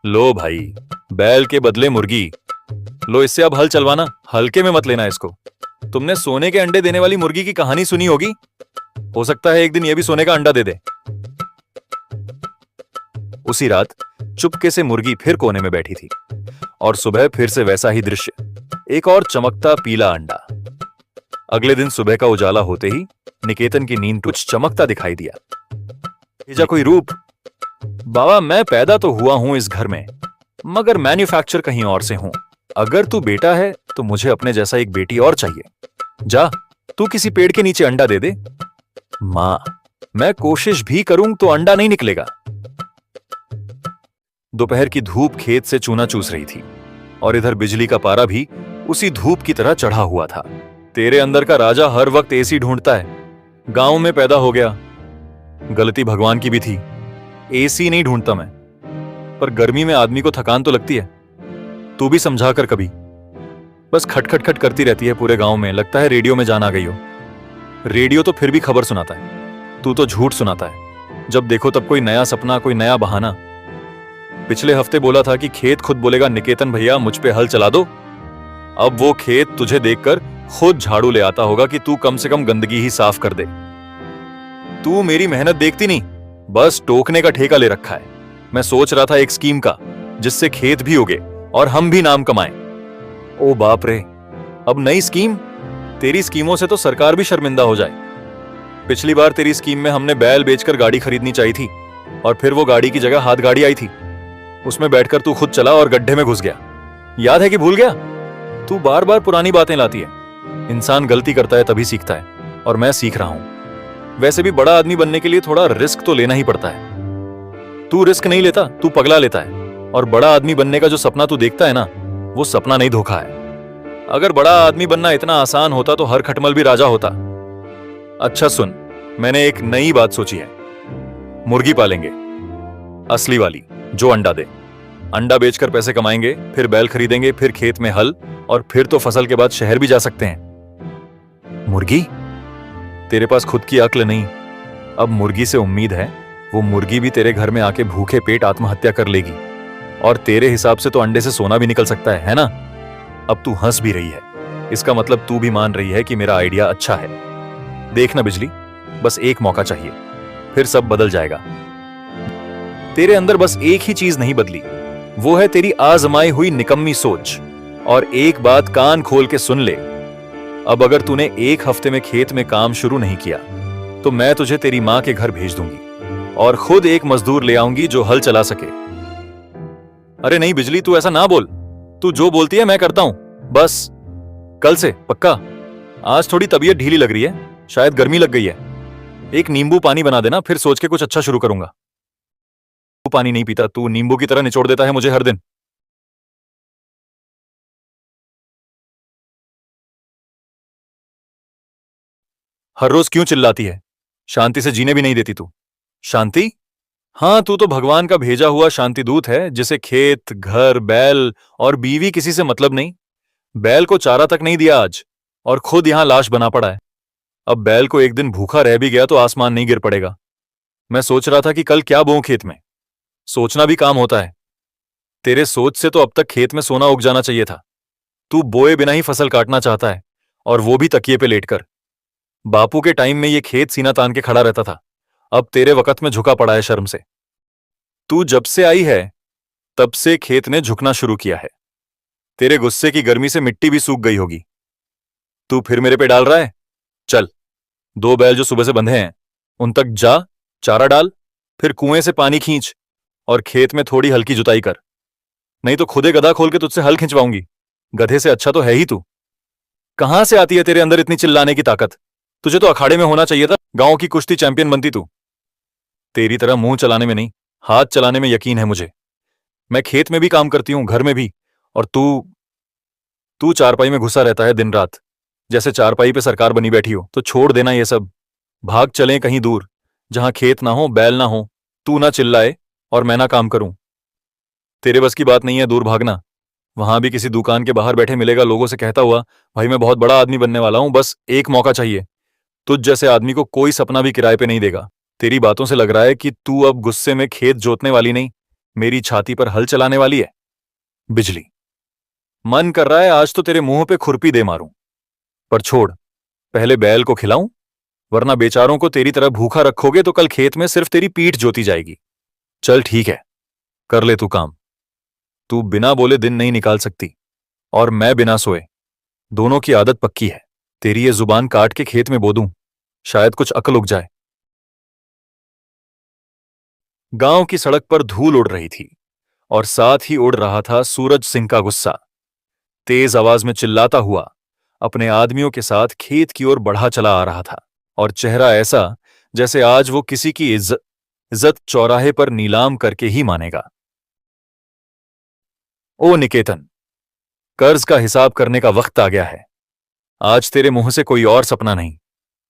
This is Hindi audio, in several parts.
लो भाई, बैल के बदले मुर्गी। लो, इससे अब हल चलवाना। हल्के में मत लेना इसको। तुमने सोने के अंडे देने वाली मुर्गी की कहानी सुनी होगी। हो सकता है एक दिन ये भी सोने का अंडा दे दे। उसी रात चुपके से मुर्गी फिर कोने में बैठी थी और सुबह फिर से वैसा ही दृश्य, एक और चमकता पीला अंडा। अगले दिन सुबह का उजाला होते ही निकेतन की नींद कुछ चमकता दिखाई दिया। भेजा कोई रूप। बाबा, मैं पैदा तो हुआ हूं इस घर में, मगर मैन्युफैक्चर कहीं और से हूं। अगर तू बेटा है तो मुझे अपने जैसा एक बेटी और चाहिए। जा, तू किसी पेड़ के नीचे अंडा दे दे। मां, मैं कोशिश भी करूं तो अंडा नहीं निकलेगा। दोपहर की धूप खेत से चूना चूस रही थी और इधर बिजली का पारा भी उसी धूप की तरह चढ़ा हुआ था। तेरे अंदर का राजा हर वक्त एसी ढूंढता है। गांव में पैदा हो गया, गलती भगवान की भी थी। एसी नहीं ढूंढता मैं, पर गर्मी में आदमी को थकान तो लगती है। तू भी समझा कर कभी। बस खटखट खट करती रहती है पूरे गांव में, लगता है रेडियो में जान आ गई हो। रेडियो तो फिर भी खबर सुनाता है, तू तो झूठ सुनाता है। जब देखो तब कोई नया सपना, कोई नया बहाना। पिछले हफ्ते बोला था कि खेत खुद बोलेगा, निकेतन भैया मुझ पे हल चला दो। अब वो खेत तुझे देखकर खुद झाड़ू ले आता होगा कि तू कम से कम गंदगी ही साफ कर दे। तू मेरी मेहनत देखती नहीं, बस टोकने का ठेका ले रखा है। मैं सोच रहा था एक स्कीम का, जिससे खेत भी उगे और हम भी नाम कमाएं। ओ बाप रे, अब नई स्कीम? तेरी स्कीमों से तो सरकार भी शर्मिंदा हो जाए। पिछली बार तेरी स्कीम में हमने बैल बेचकर गाड़ी खरीदनी चाहिए थी और फिर वो गाड़ी की जगह हाथ गाड़ी आई थी। उसमें बैठकर तू खुद चला और गड्ढे में घुस गया। याद है कि भूल गया? तू बार बार पुरानी बातें लाती है। इंसान गलती करता है तभी सीखता है, और मैं सीख रहा हूं। वैसे भी बड़ा आदमी बनने के लिए थोड़ा रिस्क तो लेना ही पड़ता है। तू रिस्क नहीं लेता, तू पगला लेता है। और बड़ा आदमी बनने का जो सपना तू देखता है ना, वो सपना नहीं, धोखा है। अगर बड़ा आदमी बनना इतना आसान होता तो हर खटमल भी राजा होता। अच्छा सुन, मैंने एक नई बात सोची है। मुर्गी पालेंगे, असली वाली, जो अंडा दे। अंडा बेचकर पैसे कमाएंगे, फिर बैल खरीदेंगे, फिर खेत में हल, और फिर तो फसल के बाद शहर भी जा सकते हैं। मुर्गी? तेरे पास खुद की अक्ल नहीं। अब मुर्गी से उम्मीद है वो मुर्गी भी तेरे घर में आके भूखे पेट आत्महत्या कर लेगी। और तेरे हिसाब से तो अंडे से सोना भी निकल सकता है ना? अब तू हंस भी रही है, इसका मतलब तू भी मान रही है कि मेरा आइडिया अच्छा है। देखना बिजली, बस एक मौका चाहिए, फिर सब बदल जाएगा। तेरे अंदर बस एक ही चीज नहीं बदली, वो है तेरी आजमाई हुई निकम्मी सोच। और एक बात कान खोल के सुन ले, अब अगर तूने एक हफ्ते में खेत में काम शुरू नहीं किया तो मैं तुझे तेरी मां के घर भेज दूंगी और खुद एक मजदूर ले आऊंगी जो हल चला सके। अरे नहीं बिजली, तू ऐसा ना बोल। तू जो बोलती है मैं करता हूं, बस कल से पक्का। आज थोड़ी तबीयत ढीली लग रही है, शायद गर्मी लग गई है। एक नींबू पानी बना देना, फिर सोच के कुछ अच्छा शुरू करूंगा। तू पानी नहीं पीता, तू नींबू की तरह निचोड़ देता है मुझे हर दिन। हर रोज क्यों चिल्लाती है? शांति से जीने भी नहीं देती तू। शांति? हाँ, तू तो भगवान का भेजा हुआ शांति दूत है, जिसे खेत, घर, बैल और बीवी किसी से मतलब नहीं। बैल को चारा तक नहीं दिया आज, और खुद यहां लाश बना पड़ा है। अब बैल को एक दिन भूखा रह भी गया तो आसमान नहीं गिर पड़ेगा। मैं सोच रहा था कि कल क्या बोऊं खेत में। सोचना भी काम होता है। तेरे सोच से तो अब तक खेत में सोना उग जाना चाहिए था। तू बोए बिना ही फसल काटना चाहता है, और वो भी तकिए पे लेटकर। बापू के टाइम में ये खेत सीना तान के खड़ा रहता था, अब तेरे वक्त में झुका पड़ा है शर्म से। तू जब से आई है तब से खेत ने झुकना शुरू किया है। तेरे गुस्से की गर्मी से मिट्टी भी सूख गई होगी। तू फिर मेरे पे डाल रहा है? चल, दो बैल जो सुबह से बंधे हैं उन तक जा, चारा डाल, फिर कुएं से पानी खींच और खेत में थोड़ी हल्की जुताई कर। नहीं तो खुदे गधा खोल के तुझसे हल खिंचवाऊंगी। गधे से अच्छा तो है ही तू। कहां से आती है तेरे अंदर इतनी चिल्लाने की ताकत? तुझे तो अखाड़े में होना चाहिए था, गांव की कुश्ती चैंपियन बनती तू। तेरी तरह मुंह चलाने में नहीं, हाथ चलाने में यकीन है मुझे। मैं खेत में भी काम करती हूं, घर में भी। और तू तू चारपाई में घुसा रहता है दिन रात, जैसे चारपाई पे सरकार बनी बैठी हो। तो छोड़ देना ये सब, भाग चलें कहीं दूर, जहां खेत ना हो, बैल ना हो, तू ना चिल्लाए और मैं ना काम करूं। तेरे बस की बात नहीं है दूर भागना। वहां भी किसी दुकान के बाहर बैठे मिलेगा लोगों से कहता हुआ, भाई मैं बहुत बड़ा आदमी बनने वाला हूं, बस एक मौका चाहिए। तुझ जैसे आदमी को कोई सपना भी किराए पे नहीं देगा। तेरी बातों से लग रहा है कि तू अब गुस्से में खेत जोतने वाली नहीं, मेरी छाती पर हल चलाने वाली है। बिजली, मन कर रहा है आज तो तेरे मुंह पे खुरपी दे मारूं, पर छोड़, पहले बैल को खिलाऊं, वरना बेचारों को तेरी तरह भूखा रखोगे तो कल खेत में सिर्फ तेरी पीठ जोती जाएगी। चल ठीक है, कर ले तू काम। तू बिना बोले दिन नहीं निकाल सकती, और मैं बिना सोए। दोनों की आदत पक्की है। तेरी ये जुबान काट के खेत में बो दूं, शायद कुछ अकल उग जाए। गांव की सड़क पर धूल उड़ रही थी, और साथ ही उड़ रहा था सूरज सिंह का गुस्सा। तेज आवाज में चिल्लाता हुआ अपने आदमियों के साथ खेत की ओर बढ़ा चला आ रहा था, और चेहरा ऐसा जैसे आज वो किसी की इज्जत चौराहे पर नीलाम करके ही मानेगा। ओ निकेतन, कर्ज का हिसाब करने का वक्त आ गया है। आज तेरे मुंह से कोई और सपना नहीं,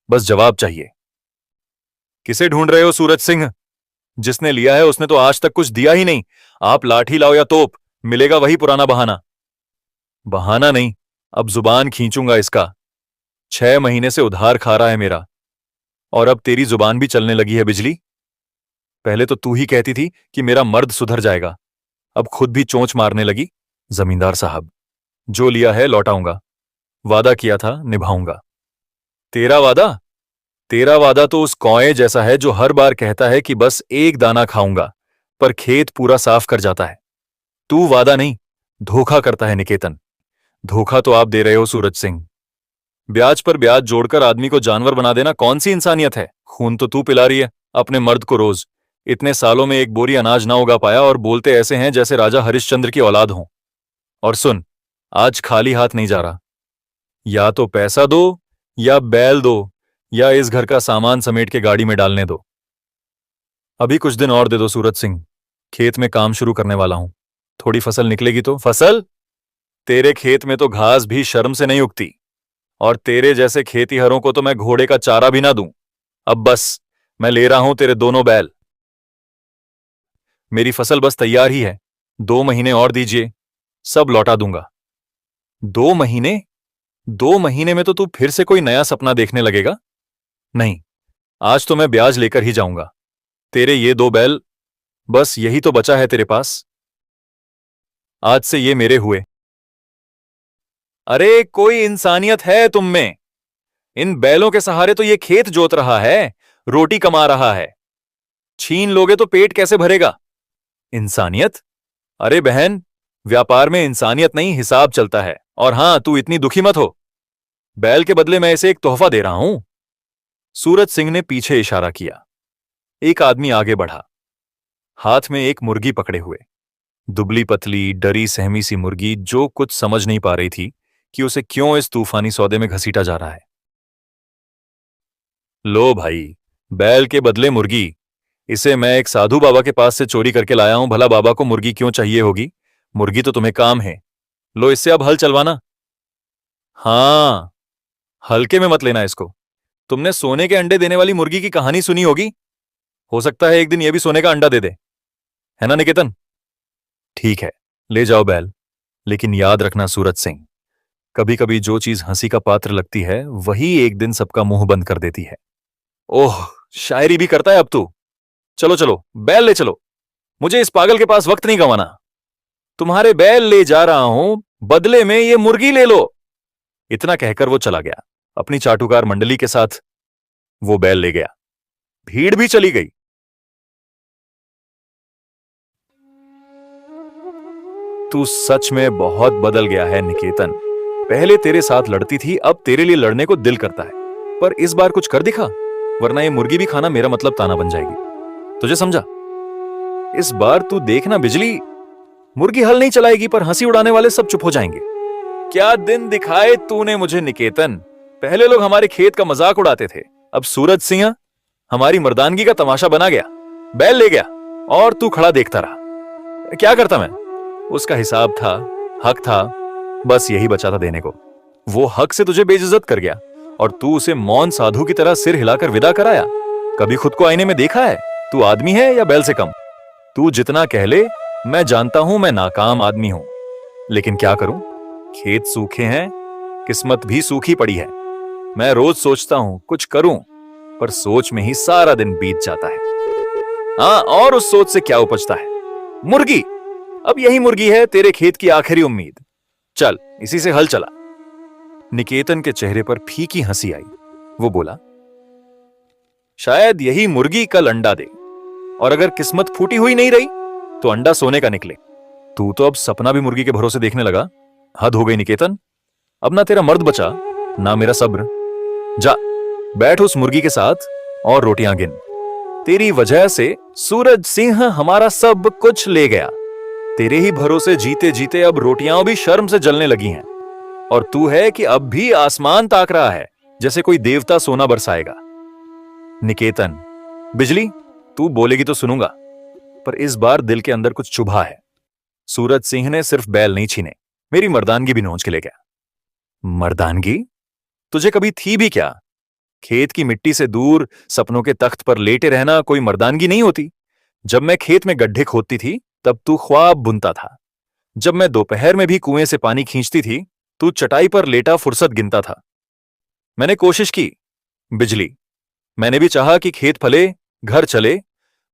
बस जवाब चाहिए। किसे ढूंढ रहे हो सूरज सिंह? जिसने लिया है उसने तो आज तक कुछ दिया ही नहीं। आप लाठी लाओ या तोप, मिलेगा वही पुराना बहाना। बहाना नहीं, अब जुबान खींचूंगा इसका। 6 महीने से उधार खा रहा है मेरा, और अब तेरी जुबान भी चलने लगी है बिजली। पहले तो तू ही कहती थी कि मेरा मर्द सुधर जाएगा, अब खुद भी चोंच मारने लगी। जमींदार साहब, जो लिया है लौटाऊंगा, वादा किया था निभाऊंगा। तेरा वादा? तेरा वादा तो उस कौए जैसा है जो हर बार कहता है कि बस एक दाना खाऊंगा, पर खेत पूरा साफ कर जाता है। तू वादा नहीं, धोखा करता है निकेतन। धोखा तो आप दे रहे हो सूरज सिंह। ब्याज पर ब्याज जोड़कर आदमी को जानवर बना देना कौन सी इंसानियत है? खून तो तू पिला रही है अपने मर्द को रोज। इतने सालों में एक बोरी अनाज ना उगा पाया, और बोलते ऐसे हैं जैसे राजा हरिश्चंद्र की औलाद हो। और सुन, आज खाली हाथ नहीं जा रहा। या तो पैसा दो, या बैल दो, या इस घर का सामान समेट के गाड़ी में डालने दो। अभी कुछ दिन और दे दो सूरज सिंह, खेत में काम शुरू करने वाला हूं। थोड़ी फसल निकलेगी तो। फसल? तेरे खेत में तो घास भी शर्म से नहीं उगती, और तेरे जैसे खेतीहरों को तो मैं घोड़े का चारा भी ना दूं। अब बस, मैं ले रहा हूं तेरे दोनों बैल। मेरी फसल बस तैयार ही है, 2 महीने और दीजिए, सब लौटा दूंगा। 2 महीने? 2 महीने में तो तू फिर से कोई नया सपना देखने लगेगा। नहीं, आज तो मैं ब्याज लेकर ही जाऊंगा। तेरे ये 2 बैल, बस यही तो बचा है तेरे पास। आज से ये मेरे हुए। अरे कोई इंसानियत है तुम में? इन बैलों के सहारे तो ये खेत जोत रहा है, रोटी कमा रहा है। छीन लोगे तो पेट कैसे भरेगा? इंसानियत? अरे बहन, व्यापार में इंसानियत नहीं हिसाब चलता है। और हां, तू इतनी दुखी मत हो, बैल के बदले मैं इसे एक तोहफा दे रहा हूं। सूरज सिंह ने पीछे इशारा किया। एक आदमी आगे बढ़ा, हाथ में एक मुर्गी पकड़े हुए। दुबली पतली डरी सहमी सी मुर्गी, जो कुछ समझ नहीं पा रही थी कि उसे क्यों इस तूफानी सौदे में घसीटा जा रहा है। लो भाई, बैल के बदले मुर्गी। इसे मैं एक साधु बाबा के पास से चोरी करके लाया हूं। भला बाबा को मुर्गी क्यों चाहिए होगी? मुर्गी तो तुम्हें काम है। लो, इससे अब हल चलवाना। हां, हल्के में मत लेना इसको। तुमने सोने के अंडे देने वाली मुर्गी की कहानी सुनी होगी। हो सकता है एक दिन यह भी सोने का अंडा दे दे, है ना निकेतन? ठीक है, ले जाओ बैल, लेकिन याद रखना सूरज सिंह, कभी कभी जो चीज हंसी का पात्र लगती है वही एक दिन सबका मुंह बंद कर देती है। ओह, शायरी भी करता है अब तू। चलो चलो, बैल ले चलो, मुझे इस पागल के पास वक्त नहीं गंवाना। तुम्हारे बैल ले जा रहा हूं, बदले में ये मुर्गी ले लो। इतना कहकर वो चला गया। अपनी चाटुकार मंडली के साथ वो बैल ले गया। भीड़ भी चली गई। तू सच में बहुत बदल गया है निकेतन। पहले तेरे साथ लड़ती थी, अब तेरे लिए लड़ने को दिल करता है। पर इस बार कुछ कर दिखा, वरना ये मुर्गी भी खाना मेरा मतलब ताना बन जाएगी। तुझे समझा? इस बार तू देखना बिजली, मुर्गी हल नहीं चलाएगी, पर हंसी उड़ाने वाले सब चुप हो जाएंगे। क्या दिन दिखाए तूने मुझे निकेतन। पहले लोग हमारे खेत का मजाक उड़ाते थे, अब सूरज सिंह हमारी मर्दानगी का तमाशा बना गया। बैल ले गया और तू खड़ा देखता रहा। क्या करता मैं? उसका हिसाब था, हक था, बस यही बचा था देने को। वो हक से तुझे बेइज्जत कर गया, और तू उसे मौन साधु की तरह सिर हिलाकर विदा कराया। कभी खुद को आईने में देखा है? तू आदमी है या बैल से कम? तू जितना कह ले, मैं जानता हूं मैं नाकाम आदमी हूं, लेकिन क्या करूं? खेत सूखे हैं, किस्मत भी सूखी पड़ी है। मैं रोज सोचता हूं कुछ करूं, पर सोच में ही सारा दिन बीत जाता है। हाँ, और उस सोच से क्या उपजता है? मुर्गी। अब यही मुर्गी है तेरे खेत की आखिरी उम्मीद। चल इसी से हल चला। निकेतन के चेहरे पर फीकी हंसी आई। वो बोला, शायद यही मुर्गी कल अंडा दे, और अगर किस्मत फूटी हुई नहीं रही तो अंडा सोने का निकले। तू तो अब सपना भी मुर्गी के भरोसे देखने लगा। हद हो गई निकेतन। अब ना तेरा मर्द बचा, ना मेरा सब्र। जा बैठ उस मुर्गी के साथ और रोटियां गिन। तेरी वजह से सूरज सिंह हमारा सब कुछ ले गया। तेरे ही भरोसे जीते जीते अब रोटियां भी शर्म से जलने लगी हैं। और तू है कि अब भी आसमान ताक रहा है जैसे कोई देवता सोना बरसाएगा। निकेतन, बिजली, तू बोलेगी तो सुनूंगा, पर इस बार दिल के अंदर कुछ चुभा है। सूरज सिंह ने सिर्फ बैल नहीं छीने, मेरी मर्दानगी भी नोच के ले गया। मर्दानगी? तुझे कभी थी भी क्या? खेत की मिट्टी से दूर सपनों के तख्त पर लेटे रहना कोई मर्दानगी नहीं होती। जब मैं खेत में गड्ढे खोदती थी तब तू ख्वाब बुनता था। जब मैं दोपहर में भी कुएं से पानी खींचती थी तू चटाई पर लेटा फुर्सत गिनता था। मैंने कोशिश की बिजली, मैंने भी चाहा कि खेत फले, घर चले,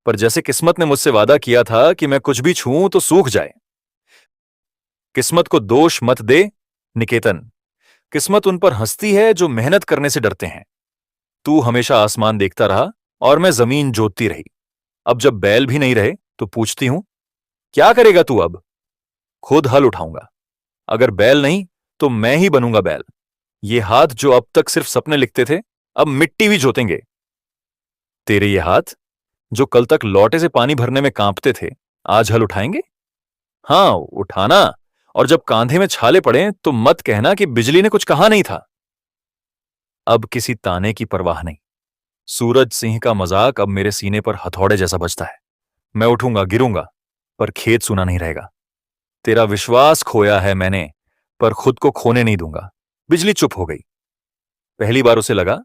पर जैसे किस्मत ने मुझसे वादा किया था कि मैं कुछ भी छूऊं तो सूख जाए। किस्मत को दोष मत दे निकेतन। किस्मत उन पर हंसती है जो मेहनत करने से डरते हैं। तू हमेशा आसमान देखता रहा और मैं जमीन जोतती रही। अब जब बैल भी नहीं रहे तो पूछती हूं, क्या करेगा तू अब? खुद हल उठाऊंगा। अगर बैल नहीं तो मैं ही बनूंगा बैल। ये हाथ जो अब तक सिर्फ सपने लिखते थे अब मिट्टी भी जोतेंगे। तेरे ये हाथ जो कल तक लौटे से पानी भरने में कांपते थे आज हल उठाएंगे? हां उठाना। और जब कांधे में छाले पड़े तो मत कहना कि बिजली ने कुछ कहा नहीं था। अब किसी ताने की परवाह नहीं। सूरज सिंह का मजाक अब मेरे सीने पर हथौड़े जैसा बजता है। मैं उठूंगा, गिरूंगा, पर खेत सूना नहीं रहेगा। तेरा विश्वास खोया है मैंने, पर खुद को खोने नहीं दूंगा। बिजली चुप हो गई। पहली बार उसे लगा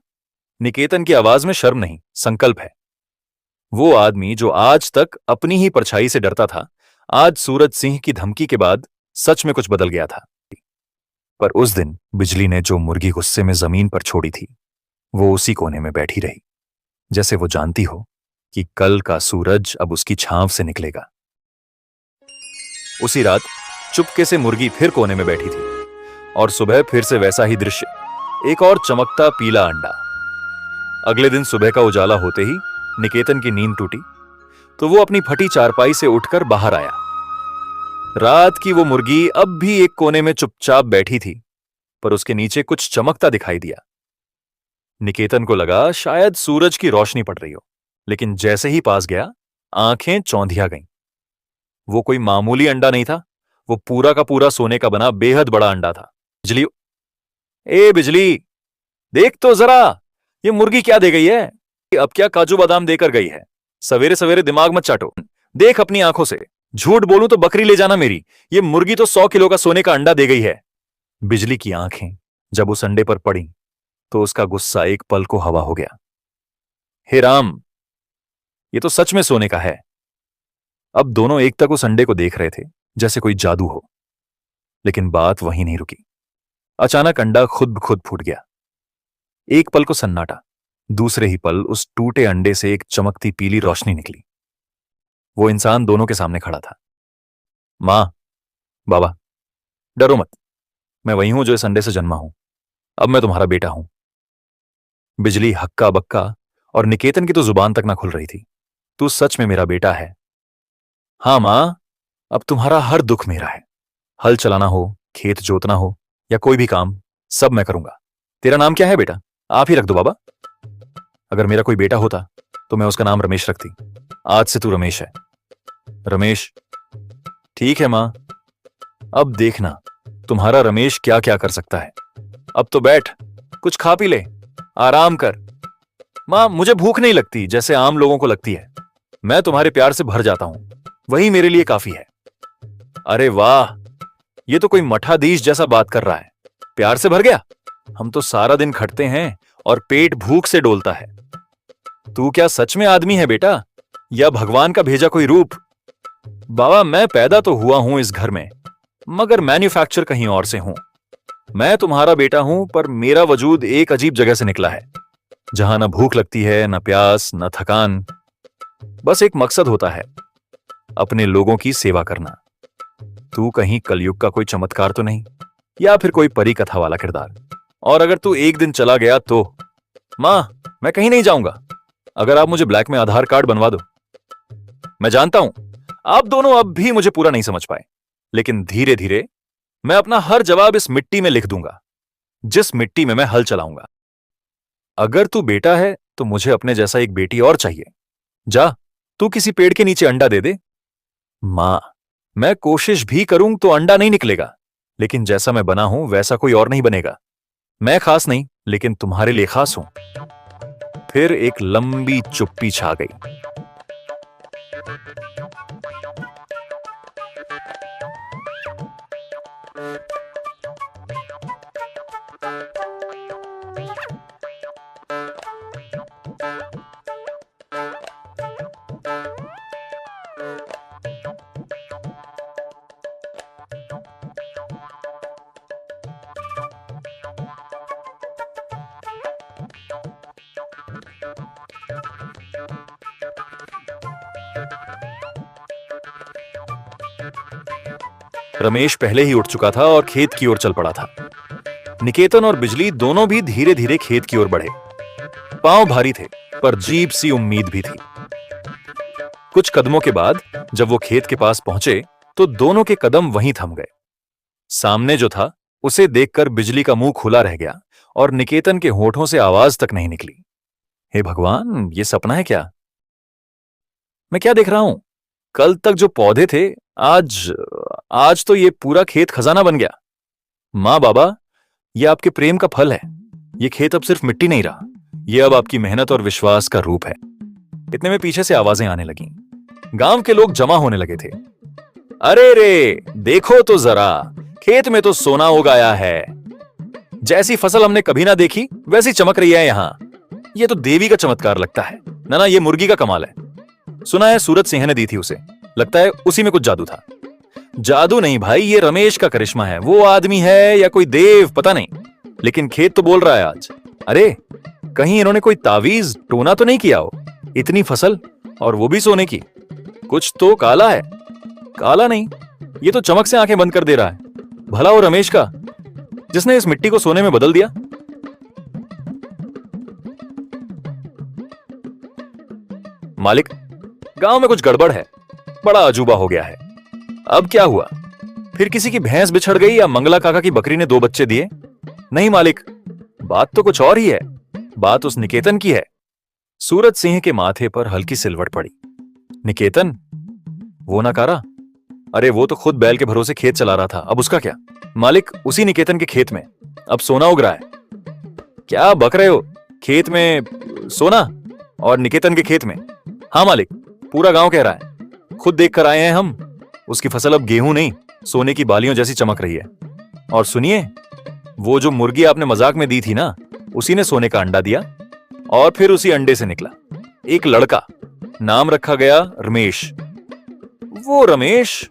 निकेतन की आवाज में शर्म नहीं, संकल्प है। वो आदमी जो आज तक अपनी ही परछाई से डरता था, आज सूरज सिंह की धमकी के बाद सच में कुछ बदल गया था। पर उस दिन बिजली ने जो मुर्गी गुस्से में जमीन पर छोड़ी थी, वो उसी कोने में बैठी रही, जैसे वो जानती हो कि कल का सूरज अब उसकी छांव से निकलेगा। उसी रात चुपके से मुर्गी फिर कोने में बैठी थी, और सुबह फिर से वैसा ही दृश्य, एक और चमकता पीला अंडा। अगले दिन सुबह का उजाला होते ही निकेतन की नींद टूटी, तो वो अपनी फटी चारपाई से उठकर बाहर आया। रात की वो मुर्गी अब भी एक कोने में चुपचाप बैठी थी, पर उसके नीचे कुछ चमकता दिखाई दिया। निकेतन को लगा शायद सूरज की रोशनी पड़ रही हो, लेकिन जैसे ही पास गया आंखें चौंधिया गईं। वो कोई मामूली अंडा नहीं था, वो पूरा का पूरा सोने का बना बेहद बड़ा अंडा था। बिजली, ए बिजली, देख तो जरा ये मुर्गी क्या दे गई है। अब क्या काजू बादाम देकर गई है। सवेरे सवेरे दिमाग मत चाटो, देख अपनी आंखों से। झूठ बोलूं तो बकरी ले जाना मेरी, ये मुर्गी तो 100 किलो का सोने का अंडा दे गई है। बिजली की आंखें जब उस अंडे पर पड़ी तो उसका गुस्सा एक पल को हवा हो गया। हे राम, ये तो सच में सोने का है। अब दोनों एक तक उस अंडे को देख रहे थे जैसे कोई जादू हो, लेकिन बात वहीं नहीं रुकी। अचानक अंडा खुद ब खुद फूट गया। एक पल को सन्नाटा, दूसरे ही पल उस टूटे अंडे से एक चमकती पीली रोशनी निकली। वो इंसान दोनों के सामने खड़ा था। मां, बाबा, डरो मत, मैं वही हूं जो इस अंडे से जन्मा हूं। अब मैं तुम्हारा बेटा हूं। बिजली हक्का बक्का, और निकेतन की तो जुबान तक ना खुल रही थी। तू सच में मेरा बेटा है। हां मां, अब तुम्हारा हर दुख मेरा है। हल चलाना हो, खेत जोतना हो, या कोई भी काम, सब मैं करूंगा। तेरा नाम क्या है बेटा? आप ही रख दो बाबा। अगर मेरा कोई बेटा होता तो मैं उसका नाम रमेश रखती। आज से तू रमेश है। रमेश, ठीक है मां। अब देखना तुम्हारा रमेश क्या क्या कर सकता है। अब तो बैठ, कुछ खा पी ले, आराम कर। मां, मुझे भूख नहीं लगती जैसे आम लोगों को लगती है। मैं तुम्हारे प्यार से भर जाता हूं, वही मेरे लिए काफी है। अरे वाह, ये तो कोई मठाधीश जैसा बात कर रहा है। प्यार से भर गया? हम तो सारा दिन खटते हैं और पेट भूख से डोलता है। तू क्या सच में आदमी है बेटा, या भगवान का भेजा कोई रूप? बाबा, मैं पैदा तो हुआ हूं इस घर में, मगर मैन्युफैक्चर कहीं और से हूं। मैं तुम्हारा बेटा हूं, पर मेरा वजूद एक अजीब जगह से निकला है, जहां न भूख लगती है, न प्यास, न थकान। बस एक मकसद होता है, अपने लोगों की सेवा करना। तू कहीं कलयुग का कोई चमत्कार तो नहीं, या फिर कोई परी कथा वाला किरदार? और अगर तू एक दिन चला गया तो? मां, मैं कहीं नहीं जाऊंगा, अगर आप मुझे ब्लैक में आधार कार्ड बनवा दो। मैं जानता हूं आप दोनों अब भी मुझे पूरा नहीं समझ पाए, लेकिन धीरे धीरे मैं अपना हर जवाब इस मिट्टी में लिख दूंगा, जिस मिट्टी में मैं हल चलाऊंगा। अगर तू बेटा है तो मुझे अपने जैसा एक बेटी और चाहिए। जा, तू किसी पेड़ के नीचे अंडा दे दे। मां, मैं कोशिश भी करूं तो अंडा नहीं निकलेगा, लेकिन जैसा मैं बना हूं वैसा कोई और नहीं बनेगा। मैं खास नहीं, लेकिन तुम्हारे लिए खास हूं। फिर एक लंबी चुप्पी छा गई। रमेश पहले ही उठ चुका था और खेत की ओर चल पड़ा था। निकेतन और बिजली दोनों भी धीरे धीरे खेत की ओर बढ़े। पांव भारी थे, पर अजीब सी उम्मीद भी थी। कुछ कदमों के बाद जब वो खेत के पास पहुंचे तो दोनों के कदम वहीं थम गए। सामने जो था उसे देखकर बिजली का मुंह खुला रह गया और निकेतन के होठों से आवाज तक नहीं निकली। हे भगवान, ये सपना है क्या? मैं क्या देख रहा हूं? कल तक जो पौधे थे, आज आज तो ये पूरा खेत खजाना बन गया। मां, बाबा, ये आपके प्रेम का फल है। ये खेत अब सिर्फ मिट्टी नहीं रहा, ये अब आपकी मेहनत और विश्वास का रूप है। इतने में पीछे से आवाजें आने लगीं। गांव के लोग जमा होने लगे थे। अरे रे, देखो तो जरा, खेत में तो सोना उगाया है। जैसी फसल हमने कभी ना देखी वैसी चमक रही है यहां। ये तो देवी का चमत्कार लगता है। ना, ये मुर्गी का कमाल है। सुना है सूरज सिंह ने दी थी उसे। लगता है उसी में कुछ जादू था। जादू नहीं भाई, ये रमेश का करिश्मा है। वो आदमी है या कोई देव पता नहीं, लेकिन खेत तो बोल रहा है आज। अरे, कहीं इन्होंने कोई तावीज टोना तो नहीं किया हो? इतनी फसल और वो भी सोने की। कुछ तो काला है। काला नहीं, ये तो चमक से आंखें बंद कर दे रहा है। भला वो रमेश का, जिसने इस मिट्टी को सोने में बदल दिया। मालिक, गांव में कुछ गड़बड़ है। बड़ा अजूबा हो गया है। अब क्या हुआ? फिर किसी की भैंस बिछड़ गई या मंगला काका की बकरी ने 2 बच्चे दिए? नहीं मालिक, बात तो कुछ और ही है। बात उस निकेतन की है। सूरज सिंह के माथे पर हल्की सिलवट पड़ी। निकेतन? वो नकारा? अरे वो तो खुद बैल के भरोसे खेत चला रहा था, अब उसका क्या? मालिक, उसी निकेतन के खेत में अब सोना उग रहा है। क्या बक रहे हो? खेत में सोना? और निकेतन के खेत में? हाँ मालिक, पूरा गांव कह रहा है। खुद देख कर आए हैं हम। उसकी फसल अब गेहूं नहीं, सोने की बालियों जैसी चमक रही है। और सुनिए, वो जो मुर्गी आपने मजाक में दी थी ना, उसी ने सोने का अंडा दिया और फिर उसी अंडे से निकला एक लड़का। नाम रखा गया रमेश। वो रमेश?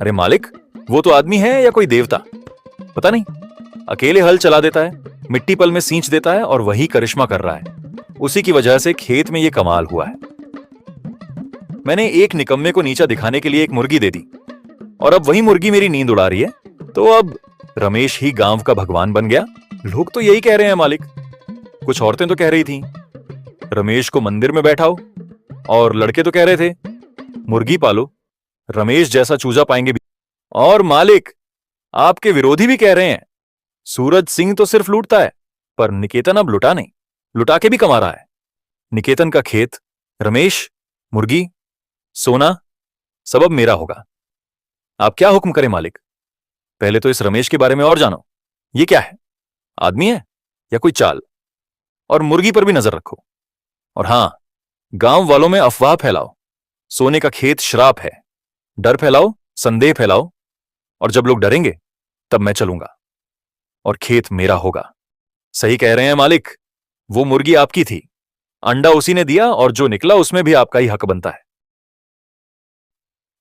अरे मालिक, वो तो आदमी है या कोई देवता? पता नहीं। अकेले हल चला देता है, मिट्टी पल में सींच देता है और वही करिश्मा कर रहा है। उसी की वजह से खेत में ये कमाल हुआ है। मैंने एक निकम्मे को नीचा दिखाने के लिए एक मुर्गी दे दी और अब वही मुर्गी मेरी नींद उड़ा रही है। तो अब रमेश ही गांव का भगवान बन गया। लोग तो यही कह रहे हैं मालिक। कुछ औरतें तो कह रही थीं रमेश को मंदिर में बैठाओ, और लड़के तो कह रहे थे मुर्गी पालो, रमेश जैसा चूजा पाएंगे भी। और मालिक, आपके विरोधी भी कह रहे हैं सूरज सिंह तो सिर्फ लूटता है, पर निकेतन अब लुटा नहीं, लुटा के भी कमा रहा है। निकेतन का खेत, रमेश, मुर्गी, सोना, सब अब मेरा होगा। आप क्या हुक्म करें मालिक? पहले तो इस रमेश के बारे में और जानो। ये क्या है? आदमी है या कोई चाल? और मुर्गी पर भी नजर रखो। और हां, गांव वालों में अफवाह फैलाओ, सोने का खेत श्राप है। डर फैलाओ, संदेह फैलाओ, और जब लोग डरेंगे तब मैं चलूंगा और खेत मेरा होगा। सही कह रहे हैं मालिक, वो मुर्गी आपकी थी, अंडा उसी ने दिया और जो निकला उसमें भी आपका ही हक बनता है।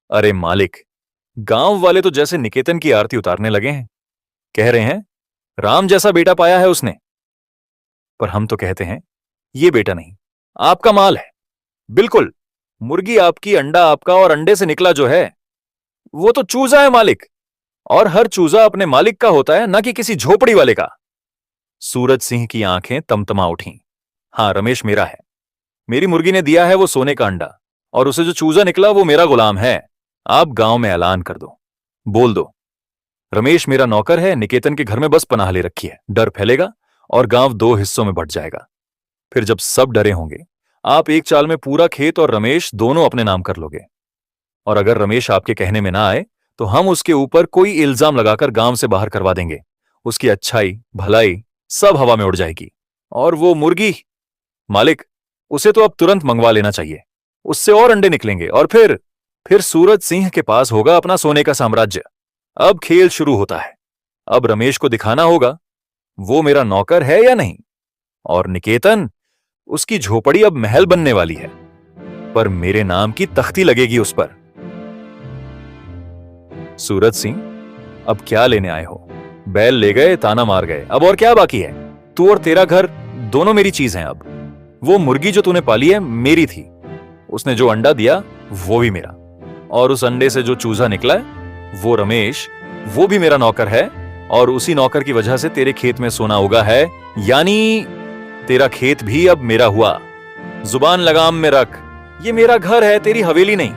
अरे मालिक, गांव वाले तो जैसे निकेतन की आरती उतारने लगे हैं। कह रहे हैं राम जैसा बेटा पाया है उसने। पर हम तो कहते हैं ये बेटा नहीं, आपका माल है। बिल्कुल, मुर्गी आपकी, अंडा आपका, और अंडे से निकला जो है वो तो चूजा है मालिक। और हर चूजा अपने मालिक का होता है, ना कि किसी झोपड़ी वाले का। सूरज सिंह की आंखें तमतमा उठीं। हाँ, रमेश मेरा है। मेरी मुर्गी ने दिया है वो सोने का अंडा, और उसे जो चूजा निकला वो मेरा गुलाम है। आप गांव में ऐलान कर दो, बोल दो, रमेश मेरा नौकर है, निकेतन के घर में बस पनाह ले रखी है। डर फैलेगा और गांव दो हिस्सों में बंट जाएगा। फिर जब सब डरे होंगे, आप एक चाल में पूरा खेत और रमेश दोनों अपने नाम कर लोगे। और अगर रमेश आपके कहने में ना आए तो हम उसके ऊपर कोई इल्जाम लगाकर गांव से बाहर करवा देंगे। उसकी अच्छाई भलाई सब हवा में उड़ जाएगी। और वो मुर्गी, मालिक, उसे तो अब तुरंत मंगवा लेना चाहिए। उससे और अंडे निकलेंगे और फिर सूरज सिंह के पास होगा अपना सोने का साम्राज्य। अब खेल शुरू होता है। अब रमेश को दिखाना होगा वो मेरा नौकर है या नहीं। और निकेतन, उसकी झोपड़ी अब महल बनने वाली है, पर मेरे नाम की तख्ती लगेगी उस पर। सूरज सिंह, अब क्या लेने आए हो? बैल ले गए, ताना मार गए, अब और क्या बाकी है? तू और तेरा घर दोनों मेरी चीज हैं अब। वो मुर्गी जो तूने पाली है मेरी थी, उसने जो अंडा दिया वो भी मेरा, और उस अंडे से जो चूजा निकला है वो रमेश, वो भी मेरा नौकर है। और उसी नौकर की वजह से तेरे खेत में सोना उगा है, यानी तेरा खेत भी अब मेरा हुआ। जुबान लगाम में रख, ये मेरा घर है, तेरी हवेली नहीं।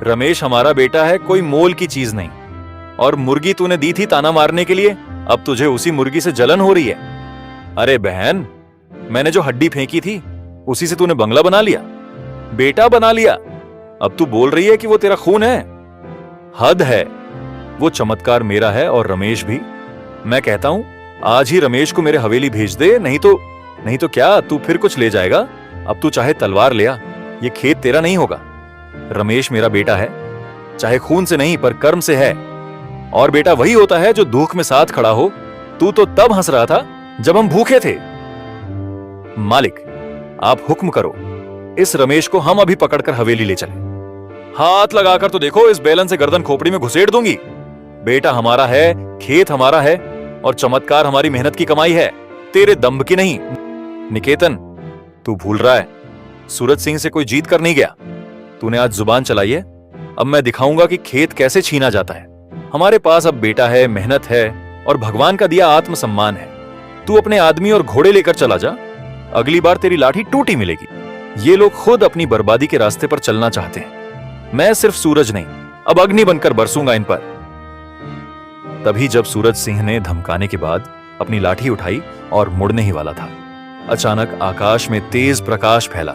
रमेश हमारा बेटा है, कोई मोल की चीज नहीं। और मुर्गी तूने दी थी ताना मारने के लिए, अब तुझे उसी मुर्गी से जलन हो रही है। अरे बहन, मैंने जो हड्डी फेंकी थी उसी से तूने बंगला बना लिया, बेटा बना लिया। अब तू बोल रही है कि वो तेरा खून है। हद है। वो चमत्कार मेरा है और रमेश भी। मैं कहता हूं आज ही रमेश को मेरे हवेली भेज दे, नहीं तो क्या तू फिर कुछ ले जाएगा? अब तू चाहे तलवार ले आ, ये खेत तेरा नहीं होगा। रमेश मेरा बेटा है, चाहे खून से नहीं पर कर्म से है। और बेटा वही होता है जो दुख में साथ खड़ा हो। तू तो तब हंस रहा था जब हम भूखे थे। मालिक, आप हुक्म करो, इस रमेश को हम अभी पकड़कर हवेली ले चले। हाथ लगाकर तो देखो, इस बेलन से गर्दन खोपड़ी में घुसेड़ दूंगी। बेटा हमारा है, खेत हमारा है, और चमत्कार हमारी मेहनत की कमाई है, तेरे दम्भ की नहीं। निकेतन, तू भूल रहा है, सूरज सिंह से कोई जीत कर नहीं गया। तूने आज जुबान चलाई है, अब मैं दिखाऊंगा कि खेत कैसे छीना जाता है। हमारे पास अब बेटा है, मेहनत है, और भगवान का दिया आत्मसम्मान है। तू अपने आदमी और घोड़े लेकर चला जा, अगली बार तेरी लाठी टूटी मिलेगी। ये लोग खुद अपनी बर्बादी के रास्ते पर चलना चाहते हैं। मैं सिर्फ सूरज नहीं, अब अग्नि बनकर बरसूंगा इन पर। तभी जब सूरज सिंह ने धमकाने के बाद अपनी लाठी उठाई और मुड़ने ही वाला था, अचानक आकाश में तेज प्रकाश फैला,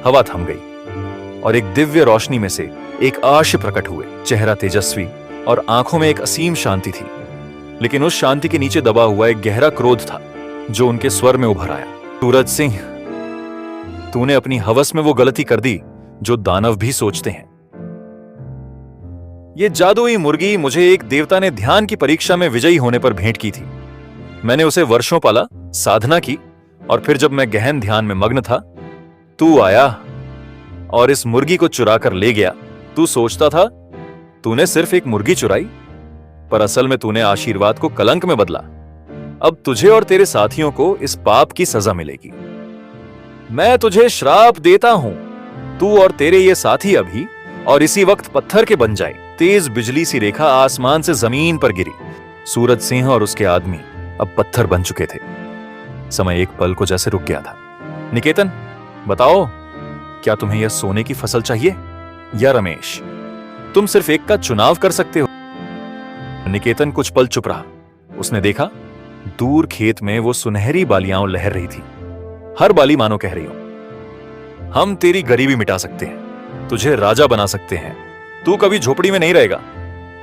हवा थम गई और एक दिव्य रोशनी में से एक आर्ष प्रकट हुए। चेहरा तेजस्वी और आंखों में एक असीम शांति थी, लेकिन उस शांति के नीचे दबा हुआ एक गहरा क्रोध था जो उनके स्वर में उभर आया। सूरज सिंह, तूने अपनी हवस में वो गलती कर दी जो दानव भी सोचते हैं। ये जादुई मुर्गी मुझे एक देवता ने ध्यान की परीक्षा में विजयी होने पर भेंट की थी। मैंने उसे वर्षों पाला, साधना की, और फिर जब मैं गहन ध्यान में मग्न था, तू आया और इस मुर्गी को चुरा कर ले गया। तू सोचता था तूने सिर्फ एक मुर्गी चुराई, पर असल में तूने आशीर्वाद को कलंक में बदला। अब तुझे और तेरे साथियों को इस पाप की सजा मिलेगी। मैं तुझे श्राप देता हूं, तू और तेरे ये साथी अभी और इसी वक्त पत्थर के बन जाए। तेज बिजली सी रेखा आसमान से जमीन पर गिरी। सूरज सिंह और उसके आदमी अब पत्थर बन चुके थे। समय एक पल को जैसे रुक गया था। निकेतन, बताओ, क्या तुम्हें यह सोने की फसल चाहिए या रमेश? तुम सिर्फ एक का चुनाव कर सकते हो। निकेतन कुछ पल चुप रहा। उसने देखा दूर खेत में वो सुनहरी बालियां लहर रही थी। हर बाली मानो कह रही हो, हम तेरी गरीबी मिटा सकते हैं, तुझे राजा बना सकते हैं, तू कभी झोपड़ी में नहीं रहेगा।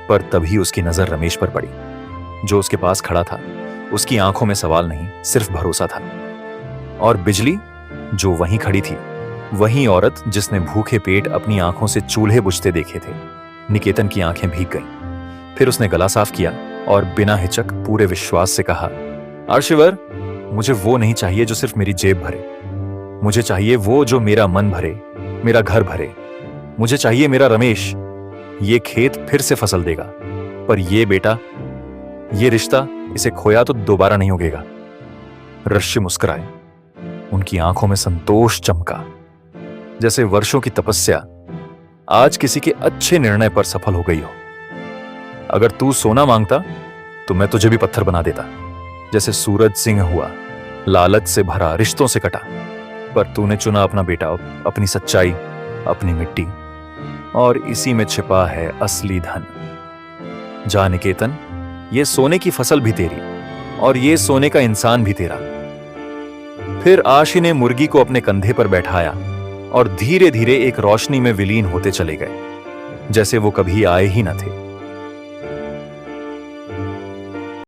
पर तभी उसकी नजर रमेश पर पड़ी, जो उसके पास खड़ा था। उसकी आंखों में सवाल नहीं, सिर्फ भरोसा था। और बिजली, जो वहीं खड़ी थी, वही औरत जिसने भूखे पेट अपनी आंखों से चूल्हे बुझते देखे थे। निकेतन की आंखें भीग गईं। फिर उसने गला साफ किया और बिना हिचक पूरे विश्वास से कहा, आर्शिवर, मुझे वो नहीं चाहिए जो सिर्फ मेरी जेब भरे। मुझे चाहिए वो जो मेरा मन भरे, मेरा घर भरे। मुझे चाहिए मेरा रमेश। ये खेत फिर से फसल देगा, पर ये बेटा, ये रिश्ता, इसे खोया तो दोबारा नहीं उगेगा। ऋषि मुस्कुराए। उनकी आंखों में संतोष चमका, जैसे वर्षों की तपस्या आज किसी के अच्छे निर्णय पर सफल हो गई हो। अगर तू सोना मांगता तो मैं तुझे भी पत्थर बना देता, जैसे सूरज सिंह हुआ, लालच से भरा, रिश्तों से कटा। पर तूने चुना अपना बेटा, अपनी सच्चाई, अपनी मिट्टी, और इसी में छिपा है असली धन। जा निकेतन, ये सोने की फसल भी तेरी और ये सोने का इंसान भी तेरा। फिर आशी ने मुर्गी को अपने कंधे पर बैठाया और धीरे धीरे एक रोशनी में विलीन होते चले गए, जैसे वो कभी आए ही न थे।